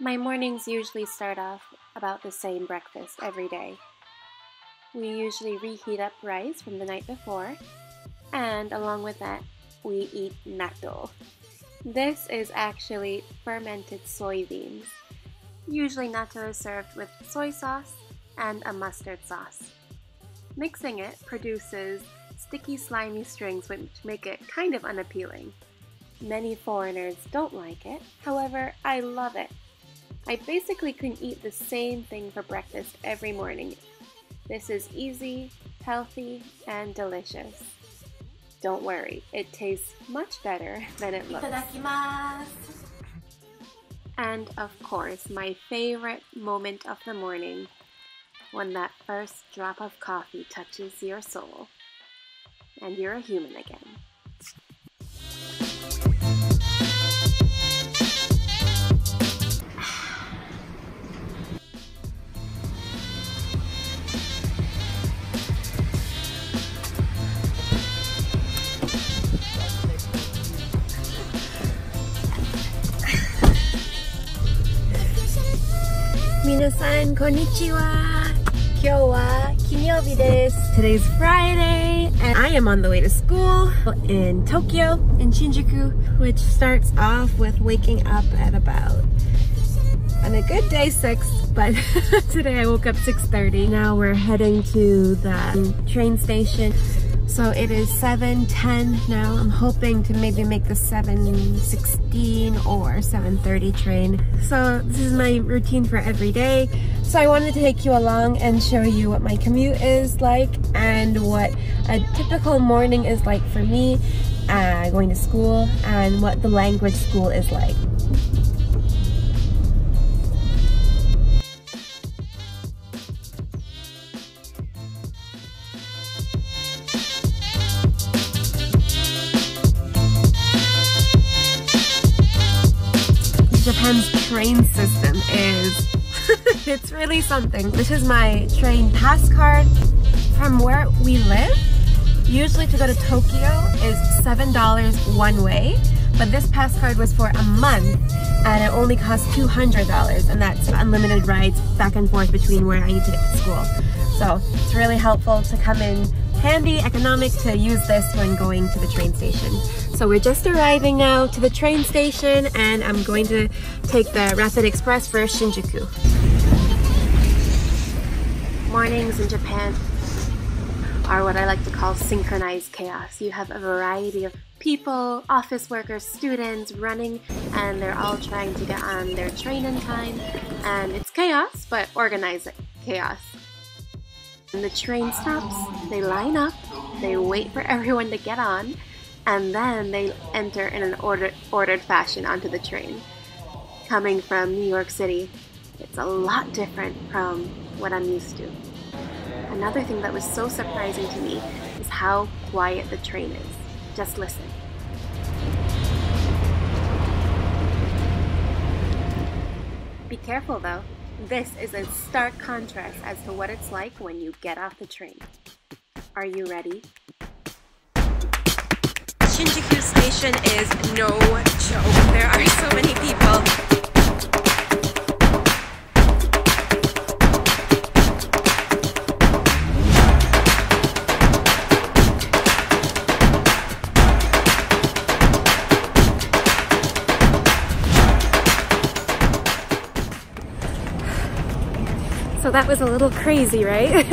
My mornings usually start off about the same breakfast every day. We usually reheat up rice from the night before, and along with that, we eat natto. This is actually fermented soybeans. Usually natto is served with soy sauce and a mustard sauce. Mixing it produces sticky, slimy strings which make it kind of unappealing. Many foreigners don't like it, however, I love it. I basically can eat the same thing for breakfast every morning. This is easy, healthy, and delicious. Don't worry, it tastes much better than it looks. And of course, my favorite moment of the morning, when that first drop of coffee touches your soul, and you're a human again. Minasanこんにちは。今日は金曜日です。Today's Friday, and I am on the way to school in Tokyo, in Shinjuku, which starts off with waking up at about, on a good day, 6, but today I woke up 6:30. Now we're heading to the train station. So it is 7:10 now. I'm hoping to maybe make the 7:16 or 7:30 train. So this is my routine for every day. So I wanted to take you along and show you what my commute is like and what a typical morning is like for me going to school and what the language school is like. Japan's train system is it's really something. This is my train pass card. From where we live, usually to go to Tokyo is $7 one way, but this pass card was for a month and it only cost $200, and that's unlimited rides back and forth between where I need to get to school. So it's really helpful to come in handy, economic to use this when going to the train station. So we're just arriving now to the train station, and I'm going to take the Rapid Express for Shinjuku. Mornings in Japan are what I like to call synchronized chaos. You have a variety of people, office workers, students running, and they're all trying to get on their train in time. And it's chaos, but organized chaos. When the train stops, they line up, they wait for everyone to get on, and then they enter in an ordered fashion onto the train. Coming from New York City, it's a lot different from what I'm used to. Another thing that was so surprising to me is how quiet the train is. Just listen. Be careful though. This is a stark contrast as to what it's like when you get off the train. Are you ready? Shinjuku Station is no joke. There are so many people. So that was a little crazy, right?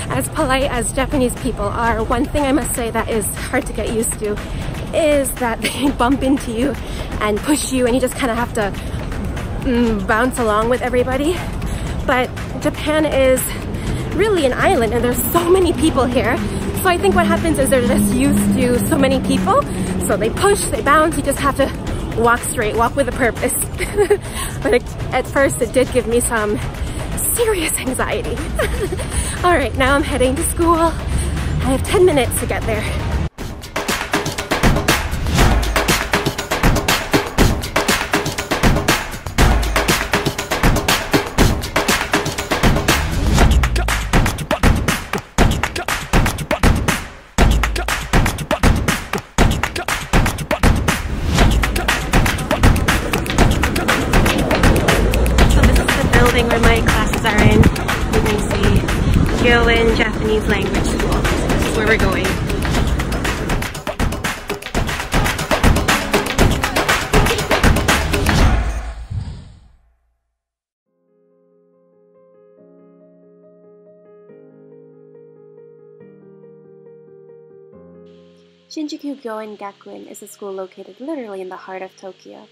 As polite as Japanese people are, one thing I must say that is hard to get used to is that they bump into you and push you and you just kind of have to bounce along with everybody. But Japan is really an island and there's so many people here. So I think what happens is they're just used to so many people. So they push, they bounce, you just have to walk straight, walk with a purpose. But at first it did give me some serious anxiety. Alright, now I'm heading to school. I have 10 minutes to get there. building where my classes are in. You can see Gyoen Japanese Language School. This is where we're going. Shinjuku Gyoen Gakuin is a school located literally in the heart of Tokyo.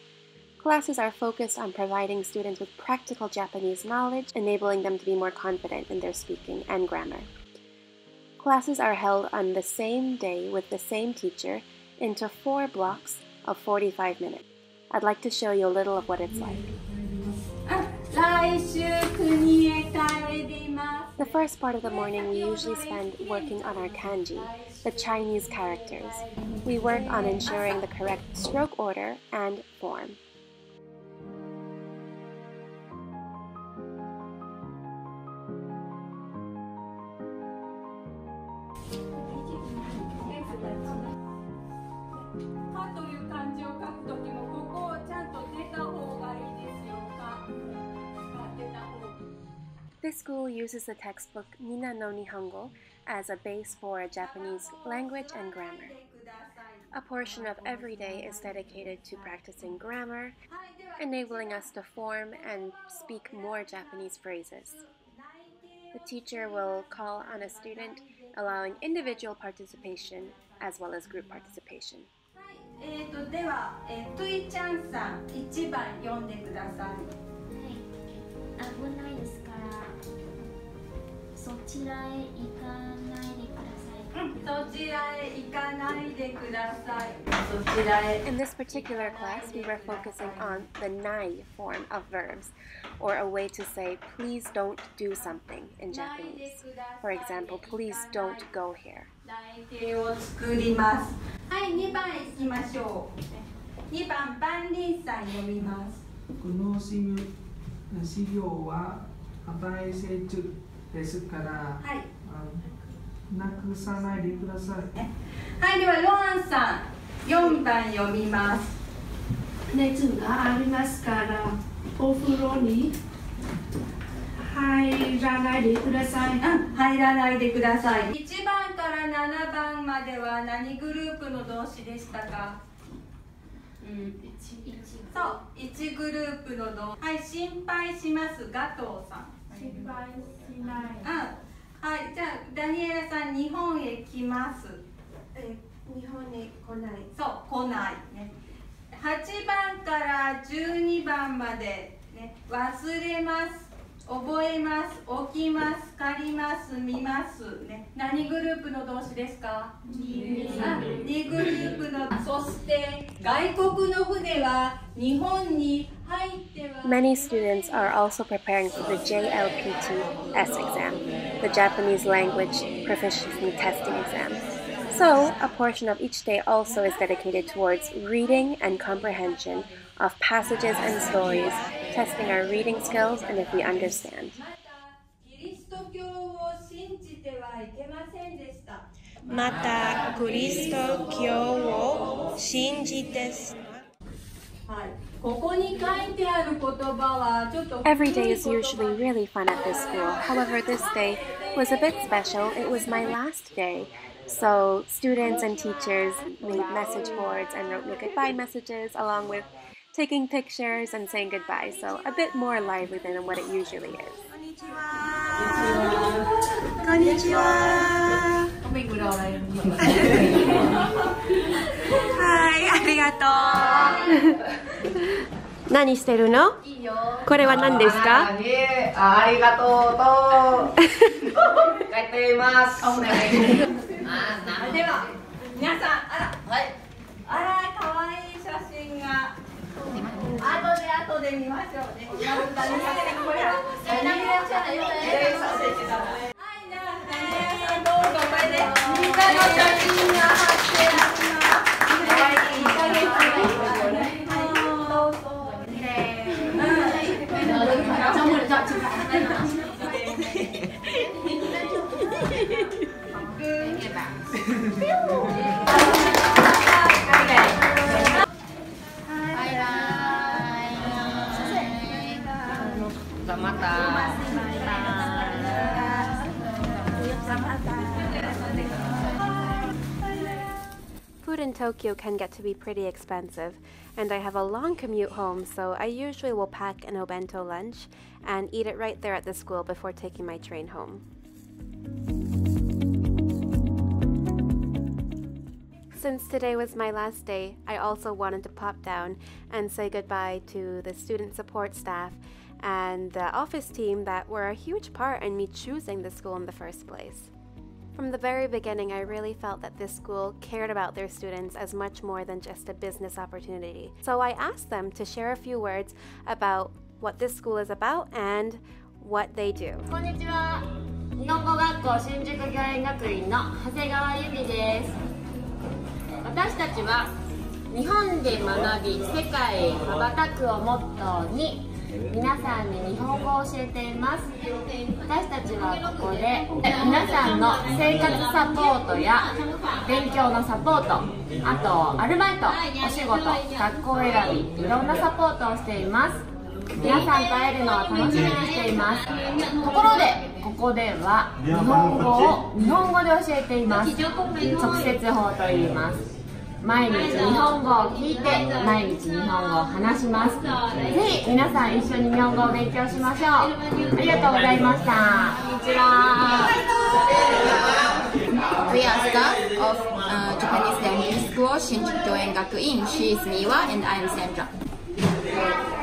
Classes are focused on providing students with practical Japanese knowledge, enabling them to be more confident in their speaking and grammar. Classes are held on the same day with the same teacher into 4 blocks of 45 minutes. I'd like to show you a little of what it's like. The first part of the morning we usually spend working on our kanji, the Chinese characters. We work on ensuring the correct stroke order and form. This school uses the textbook Mina no Nihongo as a base for Japanese language and grammar. A portion of every day is dedicated to practicing grammar, enabling us to form and speak more Japanese phrases. The teacher will call on a student, allowing individual participation as well as group participation. では、トゥイちゃんさん、1番読んでください。危ないですから、そちらへ行かないでください。そちらへ行かないでください。そちらへ。In this particular class, we were focusing on the nai form of verbs, or a way to say please don't do something in Japanese. For example, please don't go here. 内定を作ります。はい、2番行きましょう。2番、万林さん読みます。この資料は値成中ですから、はい、なくさないでください。はい、ではロアンさん、4番読みます。熱がありますからお風呂に入らないでください。入らないでください。1番から7番までは何グループの動詞でしたか？そう、1グループの動詞。はい、心配します。ガトーさん。心配しない。はい、じゃあダニエラさん、日本へ来ます。日本に来ない。そう、来ないね。8番から12番までね、忘れます。覚えます、起きます、借ります、見ますね。何グループの動詞ですか？2グループの。そして外国の船は日本に入っては。Many students are also preparing for the JLPT-S exam, the Japanese Language Proficiency Testing exam. So, a portion of each day also is dedicated towards reading and comprehension of passages and stories, testing our reading skills and if we understand. またキリスト教を信じて。はい。ここに書いてある言葉はちょっと。Every day is usually really fun at this school. However, this day was a bit special. It was my last day. So students and teachers made message boards and wrote me goodbye messages along with taking pictures and saying goodbye. So a bit more lively than what it usually is. こんにちは。はい、ありがとう。何してるの？これは何ですか？ありがとうと書いています。では皆さん、あら可愛い写真が後で見ましょうね。これはさせてください。はい、じゃあ皆さんどうぞこれでみんなの写真が貼ってあります。可愛い。どうぞ。きれい。また。Food in Tokyo can get to be pretty expensive, and I have a long commute home, so I usually will pack an obento lunch and eat it right there at the school before taking my train home. Since today was my last day, I also wanted to pop down and say goodbye to the student support staff and the office team that were a huge part in me choosing the school in the first place. From the very beginning, I really felt that this school cared about their students as much more than just a business opportunity. So I asked them to share a few words about what this school is about and what they do. こんにちは。日本語学校新宿御苑学院の長谷川由美です。私たちは日本で学び世界へ羽ばたくをモットーに皆さんに日本語を教えています。私たちはここで皆さんの生活サポートや勉強のサポート、あとアルバイト、お仕事、学校選び、いろんなサポートをしています。皆さんと会えるのを楽しみにしています。ところでここでは日本語を日本語で教えています。直接法と言います。毎日日本語を聞いて毎日日本語を話します。ぜひ皆さん一緒に日本語を勉強しましょう。ありがとうございました。こんにちは。We are staff of Japanese language school Shinjuku Gyoen Gakuin. She is Miwa and I am Sandra.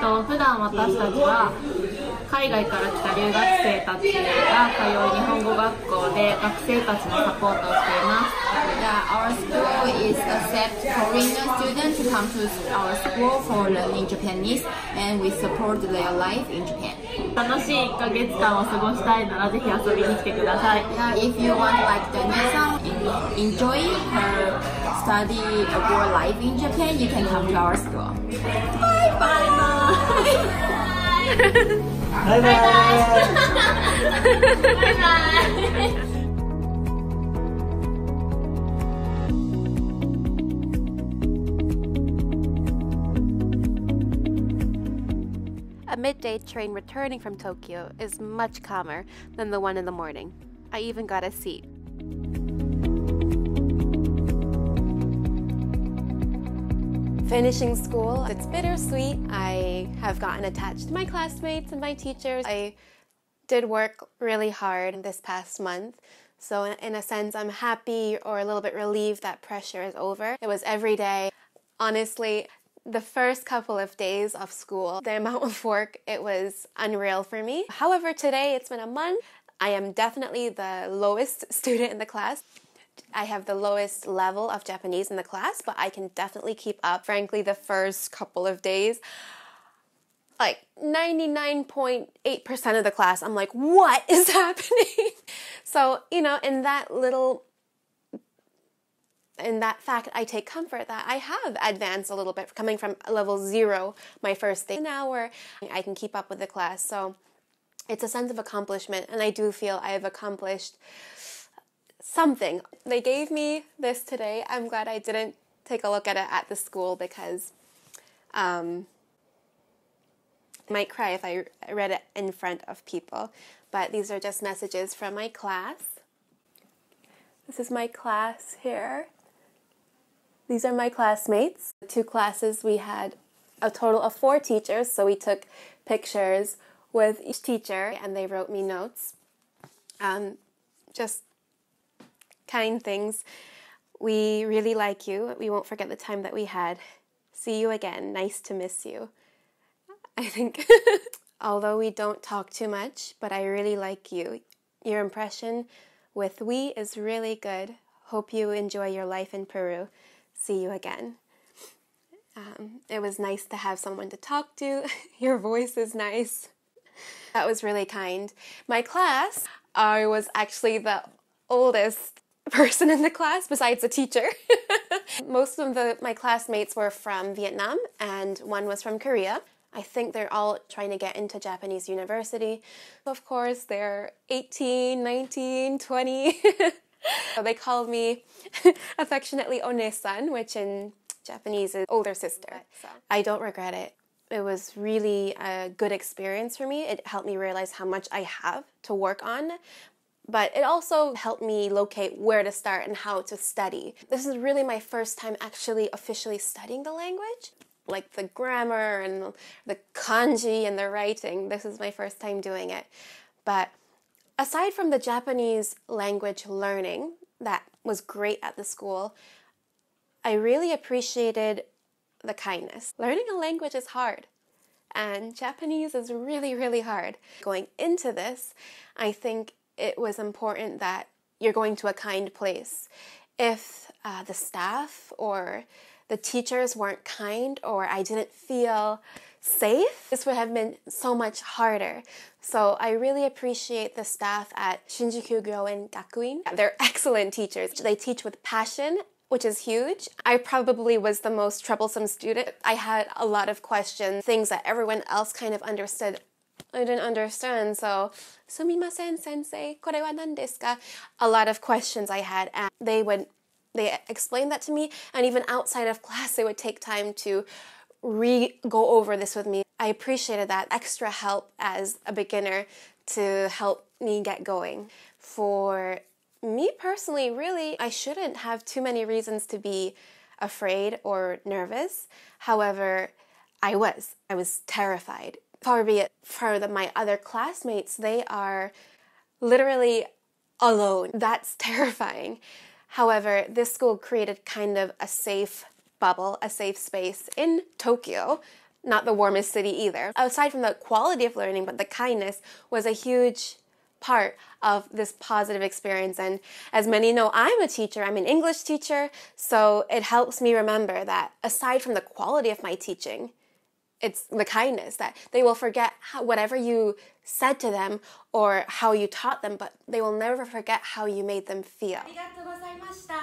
普段私たちは海外から来た留学生たちが通う日本語学校で学生たちのサポートをしています。Yeah, our school is accept foreigner students to come to our school for learning Japanese, and we support their life in Japan. 楽しい1ヶ月間を過ごしたいならぜひ遊びに来てください。Yeah, if you want like Danielle enjoy her study abroad life in Japan, you can come to our school. Bye bye. Bye bye. Bye bye. A midday train returning from Tokyo is much calmer than the one in the morning. I even got a seat. Finishing school, it's bittersweet. I have gotten attached to my classmates and my teachers. I did work really hard this past month. So in a sense, I'm happy or a little bit relieved that pressure is over. It was every day. Honestly, the first couple of days of school, the amount of work, it was unreal for me. However, today it's been a month. I am definitely the lowest student in the class. I have the lowest level of Japanese in the class, but I can definitely keep up. Frankly, the first couple of days, like 99.8% of the class, I'm like, what is happening? So, you know, in that fact, I take comfort that I have advanced a little bit, coming from level 0 my first day. Now where I can keep up with the class. So it's a sense of accomplishment, and I do feel I have accomplished something. They gave me this today. I'm glad I didn't take a look at it at the school because I might cry if I read it in front of people. But these are just messages from my class. This is my class here. These are my classmates. 2 classes, we had a total of 4 teachers, so we took pictures with each teacher and they wrote me notes. Just kind things. We really like you. We won't forget the time that we had. See you again. Nice to miss you. I think, although we don't talk too much, but I really like you. Your impression with we is really good. Hope you enjoy your life in Peru. See you again. It was nice to have someone to talk to. Your voice is nice. That was really kind. My class, I was actually the oldest person in the class besides the teacher. Most of my classmates were from Vietnam and one was from Korea. I think they're all trying to get into Japanese university. Of course, they're 18, 19, 20. So they called me affectionately One-san, which in Japanese is older sister. So I don't regret it. It was really a good experience for me. It helped me realize how much I have to work on, but it also helped me locate where to start and how to study. This is really my first time actually officially studying the language. Like the grammar and the kanji and the writing. This is my first time doing it. But aside from the Japanese language learning that was great at the school, I really appreciated the kindness. Learning a language is hard, and Japanese is really, really hard. Going into this, I think it was important that you're going to a kind place. If the staff or the teachers weren't kind, or I didn't feel safe, this would have been so much harder. So I really appreciate the staff at Shinjuku Gyoen Gakuin. They're excellent teachers. They teach with passion, which is huge. I probably was the most troublesome student. I had a lot of questions, things that everyone else kind of understood. I didn't understand, so sumimasen sensei, kore wa nan desu ka? A lot of questions I had, and they explained that to me, and even outside of class they would take time to go over this with me. I appreciated that extra help as a beginner to help me get going. For me personally, really, I shouldn't have too many reasons to be afraid or nervous. However, I was terrified. Far be it for my other classmates, they are literally alone. That's terrifying. However, this school created kind of a safe bubble, a safe space in Tokyo, not the warmest city either. Aside from the quality of learning, but the kindness was a huge part of this positive experience. And as many know, I'm a teacher, I'm an English teacher, so it helps me remember that aside from the quality of my teaching, it's the kindness, that they will forget whatever you said to them or how you taught them, but they will never forget how you made them feel. ありがとうございました。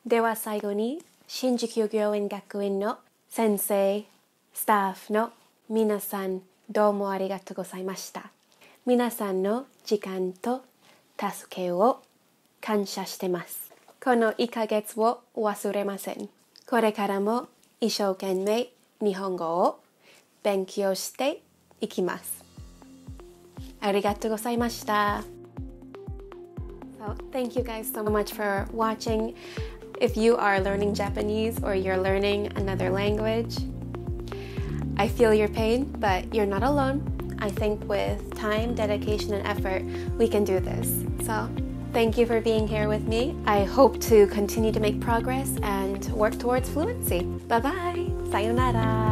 では最後に、新宿御苑学院の先生、スタッフの皆さん、どうもありがとうございました。皆さんの時間と助けを感謝してます。この1ヶ月を忘れません。これからも一生懸命日本語を勉強していきます。ありがとうございました。So, thank you guys so much for watching. If you are learning Japanese or you're learning another language, I feel your pain, but you're not alone. I think with time, dedication, and effort, we can do this. So, thank you for being here with me. I hope to continue to make progress and work towards fluency. Bye-bye. Sayonara.